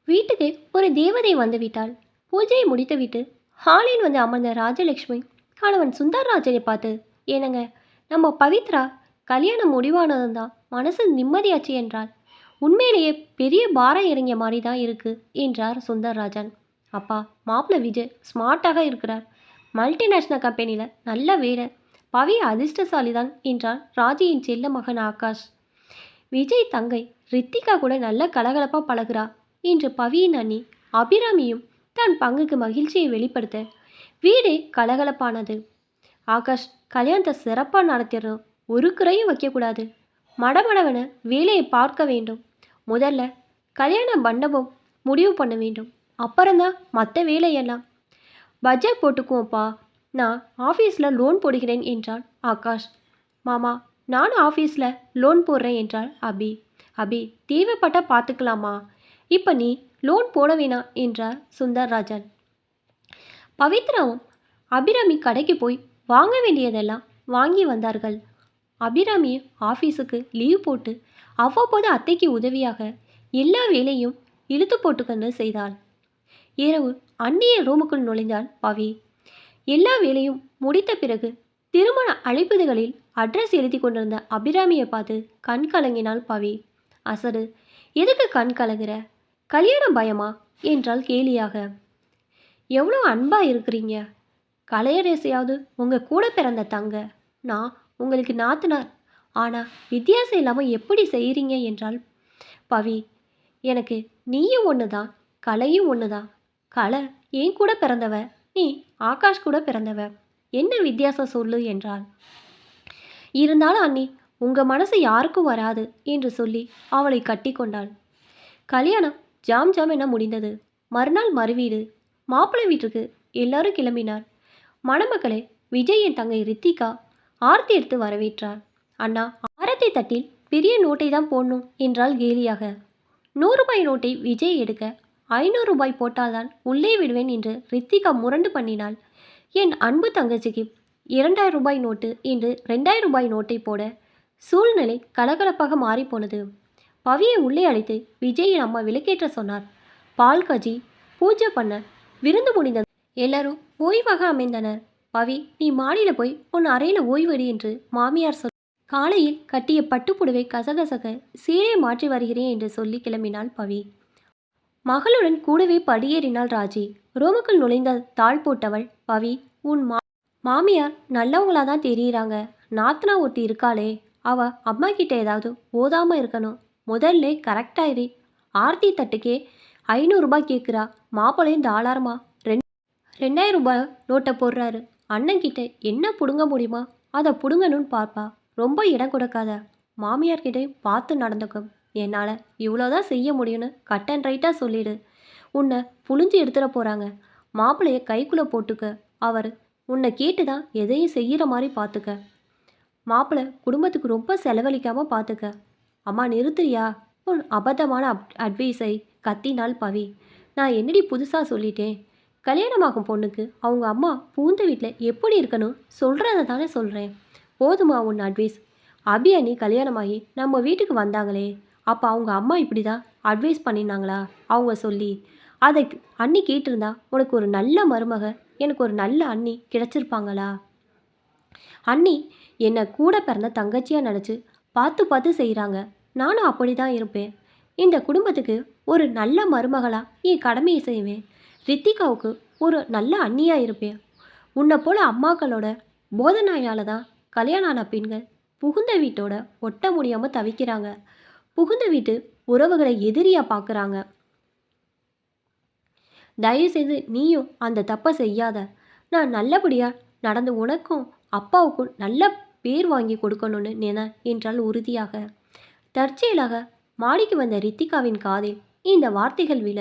வீட்டுக்கு ஒரு தேவதை வந்துவிட்டாள். பூஜையை முடித்துவிட்டு ஹாலில் வந்து அமர்ந்த ராஜலட்சுமி கணவன் சுந்தர்ராஜனை பார்த்து, ஏனங்க, நம்ம பவித்ரா கல்யாணம் முடிவானதும் தான் மனசு நிம்மதியாச்சு என்றாள். உண்மையிலேயே பெரிய பாரம் இறங்கிய மாதிரி தான் இருக்கு என்றார் சுந்தர்ராஜன். அப்பா, மாப்பிள்ளை விஜய் ஸ்மார்ட்டாக இருக்கிறார். மல்டிநேஷ்னல் கம்பெனியில் நல்ல வேலை. பவி அதிர்ஷ்டசாலி தான் என்றார் ராஜியின் செல்ல மகன் ஆகாஷ். விஜய் தங்கை ரித்திகா கூட நல்ல கலகலப்பாக பழகுறா என்று பவியின் அண்ணி அபிராமியும் தன் பங்குக்கு மகிழ்ச்சியை வெளிப்படுத்த வீடே கலகலப்பானது. ஆகாஷ், கல்யாணத்தை சிறப்பாக நடத்திடணும். ஒரு குறையும் வைக்கக்கூடாது. மடமடவன வேலையை பார்க்க வேண்டும். முதல்ல கல்யாண மண்டபம் முடிவு பண்ண வேண்டும். அப்புறம்தான் மற்ற வேலையெல்லாம். பட்ஜெட் போட்டுக்குவோம்ப்பா. நான் ஆஃபீஸில் லோன் போடுகிறேன் என்றான் ஆகாஷ். மாமா, நானும் ஆஃபீஸில் லோன் போடுறேன் என்றாள் அபி. அபி, தேவைப்பட்டா பார்த்துக்கலாமா, இப்போ நீ லோன் போட வேணாம் என்றார் சுந்தர்ராஜன். பவித்ராவும் அபிராமி கடைக்கு போய் வாங்க வேண்டியதெல்லாம் வாங்கி வந்தார்கள். அபிராமி ஆஃபீஸுக்கு லீவ் போட்டு அவ்வப்போது அத்தைக்கு உதவியாக எல்லா வேலையும் இழுத்து போட்டுக்கொண்டு செய்தாள். இரவு அந்நிய ரூமுக்குள் நுழைந்தாள் பவி. எல்லா வேலையும் முடித்த பிறகு திருமண அழைப்புதல்களில் அட்ரஸ் எழுதி கொண்டிருந்த அபிராமியை பார்த்து கண் கலங்கினாள் பவி. அசடு, எதுக்கு கண் கலங்குற? கல்யாண பயமா என்றால் கேலியாக. எவ்வளோ அன்பா இருக்கிறீங்க. கலையரசியாவது உங்கள் கூட பிறந்த தங்க, நான் உங்களுக்கு நாத்தனார். ஆனால் வித்தியாசம் இல்லாமல் எப்படி செய்கிறீங்க என்றால் பவி. எனக்கு நீயும் ஒன்று தான், கலையும் ஒன்று தான். கலை என் கூட பிறந்தவ, நீ ஆகாஷ் கூட பிறந்தவ. என்ன வித்தியாசம் சொல்லு என்றாள். இருந்தாலும் அண்ணி, உங்கள் மனசு யாருக்கும் வராது என்று சொல்லி அவளை கட்டி கொண்டாள். கல்யாணம் ஜாம் ஜாம் என முடிந்தது. மறுநாள் மறுவீடு. மாப்பிள்ளை வீட்டுக்கு எல்லாரும் கிளம்பினார். மணமக்களை விஜயின் தங்கை ரித்திகா ஆர்த்தி எடுத்து வரவேற்றார். அண்ணா, ஆரத்தி தட்டில் பெரிய நோட்டை தான் போடணும் என்றால் கேலியாக. 100 ரூபாய் நோட்டை விஜய் எடுக்க 500 ரூபாய் போட்டால்தான் உள்ளே விடுவேன் என்று ரித்திகா முரண்டு பண்ணினாள். என் அன்பு தங்கச்சிக்கு 2000 ரூபாய் நோட்டு என்று 2000 ரூபாய் நோட்டை போட சூழ்நிலை கலகலப்பாக மாறிப்போனது. பவியை உள்ளே அழைத்து விஜயின் அம்மா விளக்கேற்ற சொன்னார். பால் காஜி பூஜை பண்ண விருந்து முடிந்தது. எல்லாரும் ஓய்வாக அமைந்தனர். பவி, நீ மாடியில் போய் உன் அறையில் ஓய்வெடு என்று மாமியார் சொல். காலையில் கட்டிய பட்டுப்புடவை கசகசக சீரை மாற்றி வருகிறேன் என்று சொல்லி கிளம்பினாள் பவி. மகளுடன் கூடவே படியேறினாள் ராஜி. ரூமுக்குள் நுழைந்த தாழ் போட்டவள், பவி, உன் மாமியார் நல்லவங்களாதான் தெரியுறாங்க. நாத்தனா ஒருத்தி இருக்காளே, அவ அம்மா கிட்ட ஏதாவது ஓதாம இருக்கணும். முதல்ல கரெக்டாயிரு. ஆர்த்தி தட்டுக்கே 500 ரூபாய் கேட்குறா. மாப்பிள்ளையும் தாளாரமா 2000 ரூபாய் நோட்டை போடுறாரு. அண்ணன்கிட்ட என்ன பிடுங்க முடியுமா அதை பிடுங்கணும்னு பார்ப்பா. ரொம்ப இடம் கொடுக்காத. மாமியார்கிட்டே பார்த்து நடந்துக்கும். என்னால் இவ்வளோதான் செய்ய முடியும்னு கட் அண்ட் ரைட்டாக சொல்லிடு. உன்னை புழிஞ்சு எடுத்துட போகிறாங்க. மாப்பிள்ளைய கைக்குள்ளே போட்டுக்க. அவர் உன்னை கேட்டு தான் எதையும் செய்கிற மாதிரி பார்த்துக்க. மாப்பிள்ளை குடும்பத்துக்கு ரொம்ப செலவழிக்காமல் பார்த்துக்க. அம்மா, நிறுத்துறியா உன் அபத்தமான அட்வைஸை கத்தினாள் பவி. நான் என்னடி புதுசாக சொல்லிட்டேன்? கல்யாணமாகும் பொண்ணுக்கு அவங்க அம்மா பூந்த வீட்டில் எப்படி இருக்கணும் சொல்கிறத தானே சொல்கிறேன். போதுமா உன் அட்வைஸ்? அபி அண்ணி கல்யாணமாகி நம்ம வீட்டுக்கு வந்தாங்களே, அப்போ அவங்க அம்மா இப்படி தான் அட்வைஸ் பண்ணினாங்களா? அவங்க சொல்லி அதை அண்ணி கேட்டிருந்தா உனக்கு ஒரு நல்ல மருமக, எனக்கு ஒரு நல்ல அண்ணி கிடச்சிருப்பாங்களா? அண்ணி என்னை கூட பிறந்த தங்கச்சியாக நினச்சி பார்த்து பார்த்து செய்கிறாங்க. நானும் அப்படி தான் இருப்பேன். இந்த குடும்பத்துக்கு ஒரு நல்ல மருமகளாக என் கடமையை செய்வேன். ரித்திகாவுக்கு ஒரு நல்ல அண்ணியாக இருப்பேன். உன்னை போல அம்மாக்களோட போதனையால் தான் கல்யாணம் ஆன பெண்கள் புகுந்த வீட்டோட ஒட்ட முடியாமல் தவிக்கிறாங்க. புகுந்த வீட்டு உறவுகளை எதிரியாக பார்க்குறாங்க. தயவுசெய்து நீயும் அந்த தப்பை செய்யாத. நான் நல்லபடியாக நடந்து உனக்கும் அப்பாவுக்கும் நல்ல பேர் வாங்கி கொடுக்கணும்னு நினை என்றால் உறுதியாக. தற்செயலாக மாடிக்கு வந்த ரித்திகாவின் காதில் இந்த வார்த்தைகள் விழ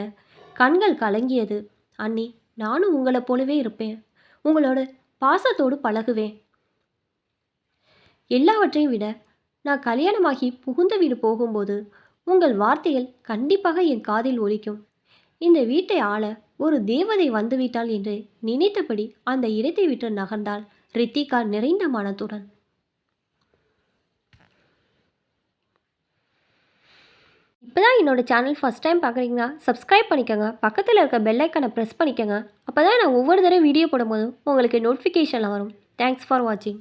கண்கள் கலங்கியது. அண்ணி, நானும் உங்களை போலவே இருப்பேன். உங்களோட பாசத்தோடு பழகுவேன். எல்லாவற்றையும் விட நான் கல்யாணமாகி புகுந்த வீடு போகும்போது உங்கள் வார்த்தைகள் கண்டிப்பாக என் காதில் ஒலிக்கும். இந்த வீட்டை ஆள ஒரு தேவதை வந்துவிட்டாள் என்று நினைத்தபடி அந்த இடத்தை விட்டு நகர்ந்தாள் ரித்திகா நிறைந்த மனத்துடன். இப்போ தான் என்னோட சேனல் ஃபஸ்ட் டைம் பார்க்குறீங்கன்னா சப்ஸ்கிரைப் பண்ணிக்கோங்க. பக்கத்தில் இருக்க பெல் ஐக்கானை ப்ரெஸ் பண்ணிக்கோங்க. அப்போ தான் நான் ஒவ்வொரு தடவை வீடியோ போடும்போதும் உங்களுக்கு நோட்டிஃபிகேஷனில் வரும். தேங்க்ஸ் ஃபார் வாட்சிங்.